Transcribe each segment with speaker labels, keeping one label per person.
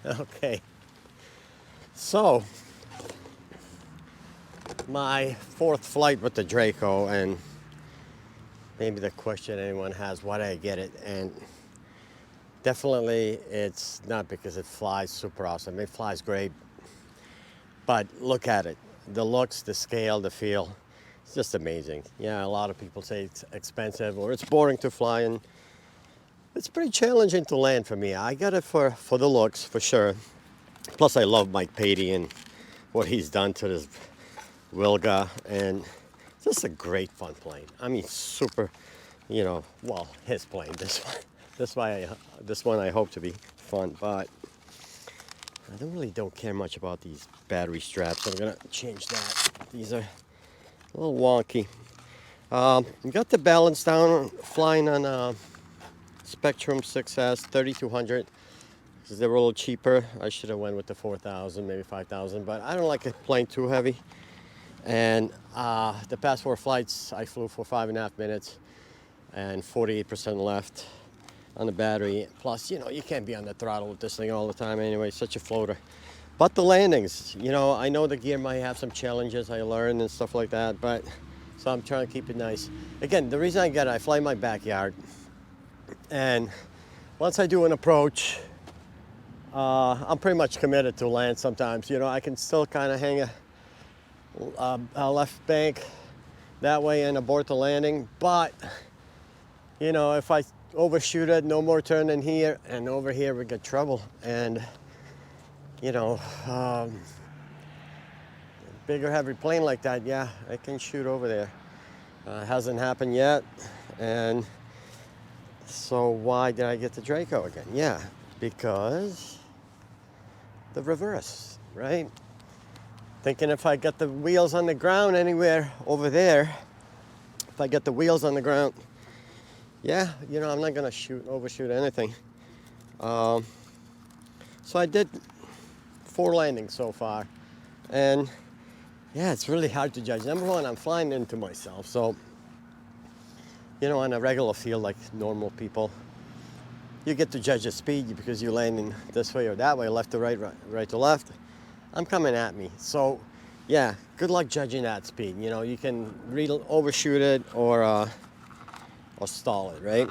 Speaker 1: Okay, so my fourth flight with the Draco, and maybe the question anyone has, why did I get it? And definitely it's not because it flies super awesome. It flies great, but look at it. The looks, the scale, the feel, it's just amazing. Yeah, a lot of people say it's expensive or it's boring to fly, and it's pretty challenging to land for me. I got it for the looks, for sure. Plus, I love Mike Patey and what he's done to this Wilga, and it's just a great fun plane. I mean, super, well, his plane. This one I hope to be fun, but I don't care much about these battery straps. I'm gonna change that. These are a little wonky. Got the balance down, flying on Spectrum 6S 3200. They were a little cheaper. I should have went with the 4,000, maybe 5,000, but I don't like it playing too heavy. And the past 4 flights, I flew for 5.5 minutes and 48% left on the battery. Plus, you can't be on the throttle with this thing all the time anyway, such a floater. But the landings, I know the gear might have some challenges I learned and stuff like that, but so I'm trying to keep it nice. Again, the reason I get it, I fly in my backyard, and once I do an approach, I'm pretty much committed to land sometimes. I can still kind of hang a left bank that way and abort the landing, but if I overshoot it, no more turning here, and over here we get trouble. And bigger heavy plane like that, yeah, I can shoot over there. Hasn't happened yet, and so why did I get the Draco again? Yeah, because the reverse, right? Thinking if I get the wheels on the ground anywhere over there, if I get the wheels on the ground, yeah, I'm not gonna overshoot anything. So I did 4 landings so far, and yeah, it's really hard to judge. Number one, I'm flying into myself, so on a regular field like normal people, you get to judge the speed because you're landing this way or that way, left to right, right to left. I'm coming at me, so yeah, good luck judging that speed. You can overshoot it or stall it, right?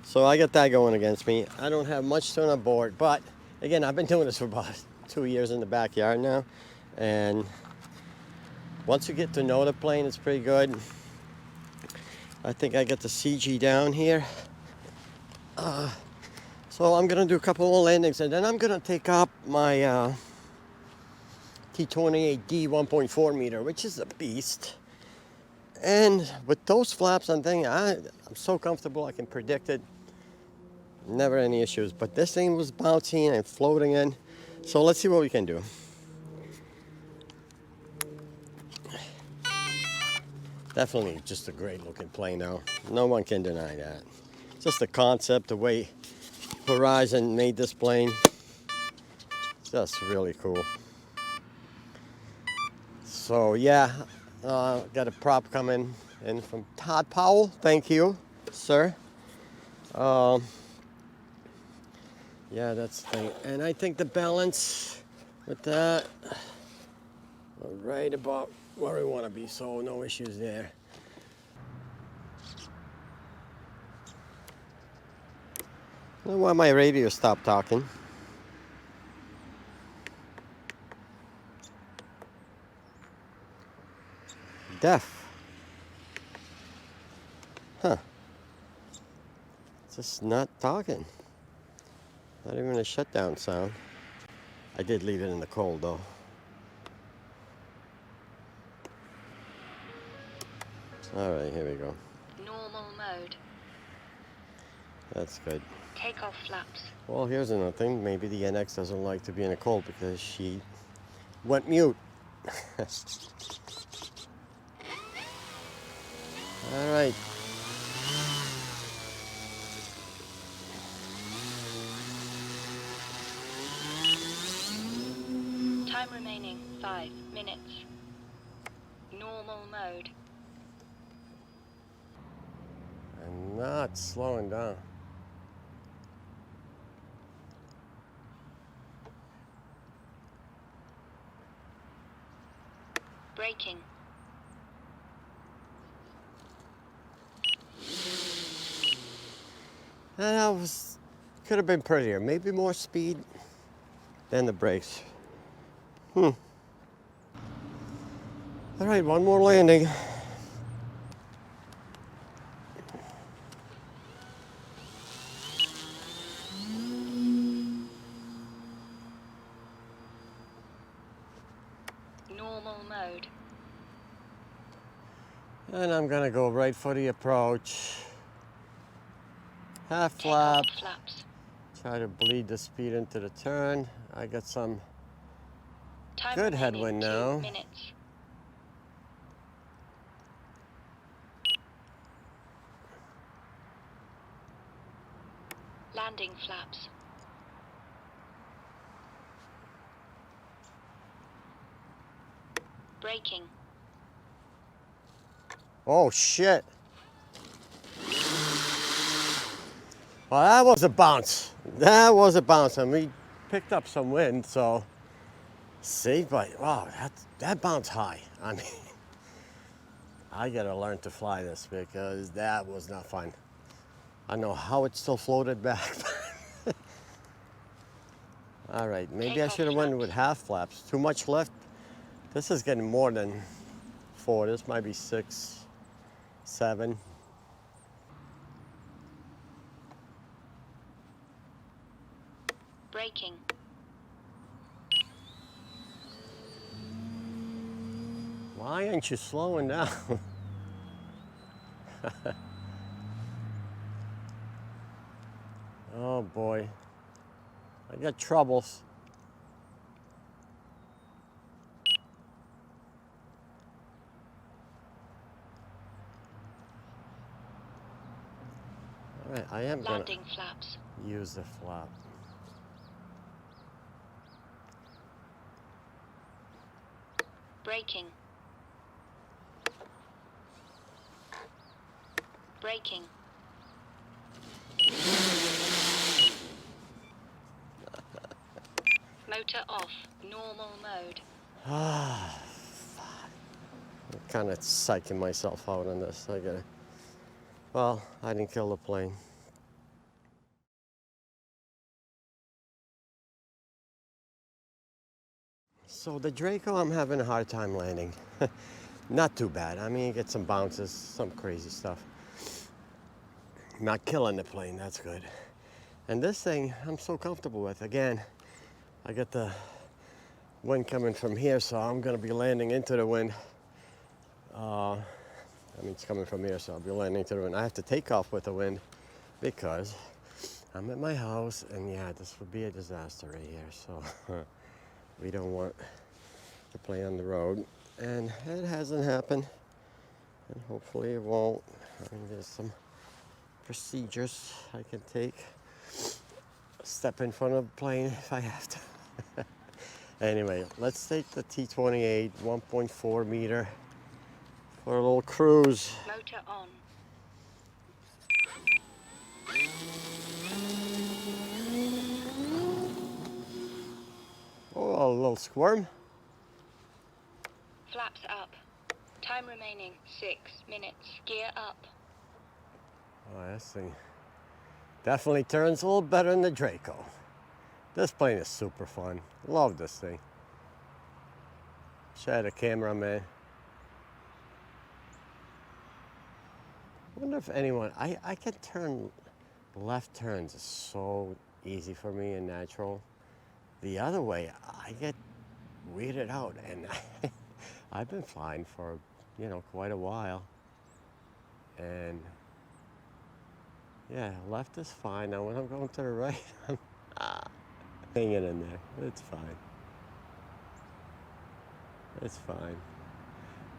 Speaker 1: So I got that going against me. I don't have much to aboard, but again, I've been doing this for about 2 years in the backyard now, and once you get to know the plane, it's pretty good. I think I got the CG down here. So I'm gonna do a couple more landings, and then I'm gonna take up my T-28D 1.4M, which is a beast. And with those flaps, I'm so comfortable, I can predict it. Never any issues. But this thing was bouncing and floating in. So let's see what we can do. Definitely just a great looking plane now. No one can deny that. Just the concept, the way Horizon made this plane, just really cool. So yeah, got a prop coming in from Todd Powell. Thank you, sir. Yeah, that's the thing. And I think the balance with that, right about where we want to be, so no issues there. I don't know why my radio stopped talking. Deaf. Huh. Just not talking. Not even a shutdown sound. I did leave it in the cold though. Alright, here we go.
Speaker 2: Normal mode.
Speaker 1: That's good.
Speaker 2: Takeoff flaps.
Speaker 1: Well, here's another thing. Maybe the NX doesn't like to be in the cold because she went mute. Alright.
Speaker 2: Time remaining 5 minutes. Normal mode.
Speaker 1: I'm not slowing down.
Speaker 2: Braking.
Speaker 1: And could have been prettier. Maybe more speed than the brakes. All right, one more landing.
Speaker 2: Normal mode.
Speaker 1: And I'm gonna go right for the approach. Half
Speaker 2: Take off
Speaker 1: flap.
Speaker 2: flaps.
Speaker 1: Try to bleed the speed into the turn. I got some
Speaker 2: Time
Speaker 1: good
Speaker 2: remaining
Speaker 1: headwind
Speaker 2: 2
Speaker 1: now.
Speaker 2: minutes. Landing flaps. Braking.
Speaker 1: Oh shit. Well, that was a bounce. That was a bounce, and we picked up some wind, so see, but wow, that bounced high. I mean, I gotta learn to fly this because that was not fun. I don't know how it still floated back. All right, maybe I
Speaker 2: Take
Speaker 1: should have
Speaker 2: off
Speaker 1: went
Speaker 2: flaps.
Speaker 1: with half flaps. Too much left. This is getting more than 4. This might be 6, 7.
Speaker 2: Braking.
Speaker 1: Why aren't you slowing down? Oh boy, I got troubles. All right, I am gonna
Speaker 2: Landing flaps.
Speaker 1: use the flap.
Speaker 2: Braking. Braking. Motor off. Normal mode.
Speaker 1: Ah, I'm kind of psyching myself out on this. Well, I didn't kill the plane. So the Draco, I'm having a hard time landing. Not too bad. I mean, you get some bounces, some crazy stuff. Not killing the plane, that's good. And this thing, I'm so comfortable with. Again, I got the wind coming from here, so I'm gonna be landing into the wind. I mean, it's coming from here, so I'll be landing into the wind. I have to take off with the wind because I'm at my house, and yeah, this would be a disaster right here. So we don't want to play on the road, and it hasn't happened, and hopefully it won't. I mean, there's some procedures I can take. Step in front of the plane if I have to. Anyway, let's take the T-28 1.4 meter for a little cruise.
Speaker 2: Motor on.
Speaker 1: Oh, a little squirm.
Speaker 2: Flaps up. Time remaining 6 minutes. Gear up.
Speaker 1: Oh, this thing definitely turns a little better than the Draco. This plane is super fun. Love this thing. Wish I had a cameraman. I wonder if anyone, I can turn left turns. It's so easy for me and natural. The other way, I get weirded out, and I've been flying for, quite a while. And yeah, left is fine. Now when I'm going to the right, I'm hanging in there. It's fine. It's fine.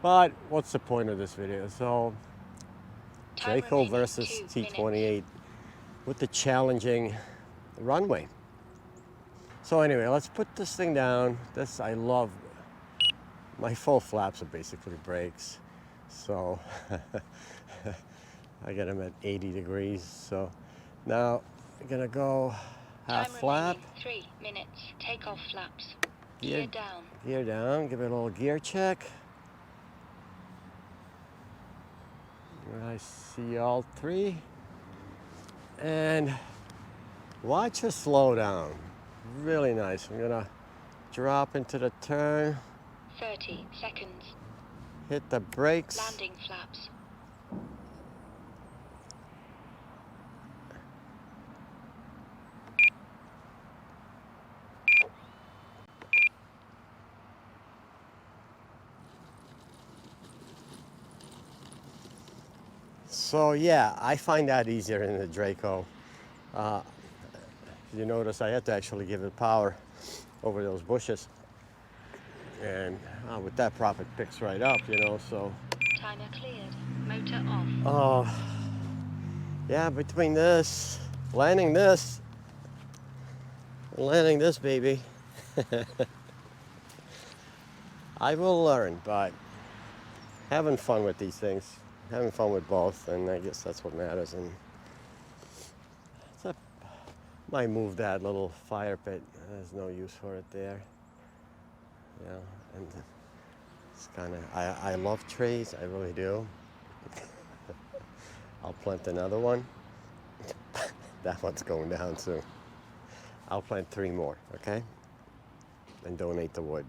Speaker 1: But what's the point of this video? So
Speaker 2: Time
Speaker 1: Draco
Speaker 2: remaining
Speaker 1: versus
Speaker 2: 2
Speaker 1: T-28
Speaker 2: minutes.
Speaker 1: with the challenging runway. So anyway, let's put this thing down. This, I love. My full flaps are basically brakes. So I got them at 80 degrees. So now I'm gonna go half
Speaker 2: Time
Speaker 1: flap.
Speaker 2: remaining 3 minutes. Take off flaps.
Speaker 1: Gear
Speaker 2: Gear down.
Speaker 1: Gear down, give it a little gear check. I see all three. And watch her slow down. Really nice. I'm gonna drop into the turn.
Speaker 2: 30 seconds.
Speaker 1: Hit the brakes.
Speaker 2: Landing flaps.
Speaker 1: So yeah, I find that easier in the Draco. You notice I had to actually give it power over those bushes. And with that prop, it picks right up, you know, so.
Speaker 2: Timer cleared. Motor off.
Speaker 1: Oh, yeah, between this, landing this baby, I will learn, but having fun with these things, having fun with both, and I guess that's what matters. And might move that little fire pit. There's no use for it there. Yeah, and it's kind of, I love trees, I really do. I'll plant another one. That one's going down soon. I'll plant 3 more, okay? And donate the wood.